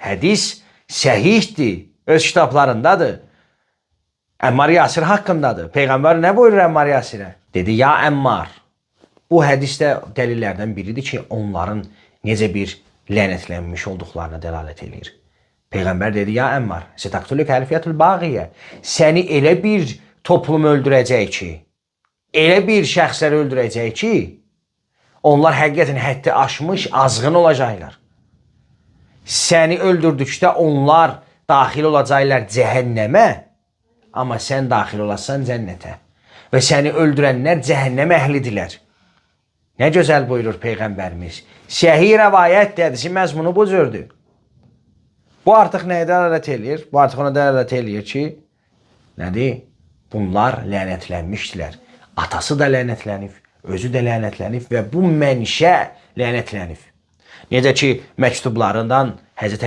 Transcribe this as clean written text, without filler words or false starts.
hədis səhihdir, öz kitablarındadır. Əmmar Yasir haqqındadır. Peyğəmbər nə buyurur Əmmar Yasirə? Dedi, ya Əmmar, bu hədisdə dəlillərdən biridir ki, onların necə bir lənətlənmiş olduqlarına dəlalət edir. Peyğəmbər dedi, ya Əmmar, sətəqtülük həlfiyyətül bağiyyə, səni elə bir toplum öldürəcək ki, elə bir şəxsləri öldürəcək ki, onlar həqiqətən həddi aşmış, azğın olacaqlar. Səni öldürdükdə onlar daxil olacaqlar cəhənnəmə, amma sən daxil olasan cənnətə. Və səni öldürənlər cəhənnəm əhlidirlər. Nə gözəl buyurur Peyğəmbərimiz. Səhih rəvayət hədisi məzmunu bu cürdür. Bu artıq nəyə dəlalət eləyir? Bu artıq ona dəlalət eləyir ki, nədir? Bunlar lənətlənmişdilər. Atası da lənətlənib, özü də lənətlənib və bu mənşə lənətlənib. Necə ki, məktublarından Həzrət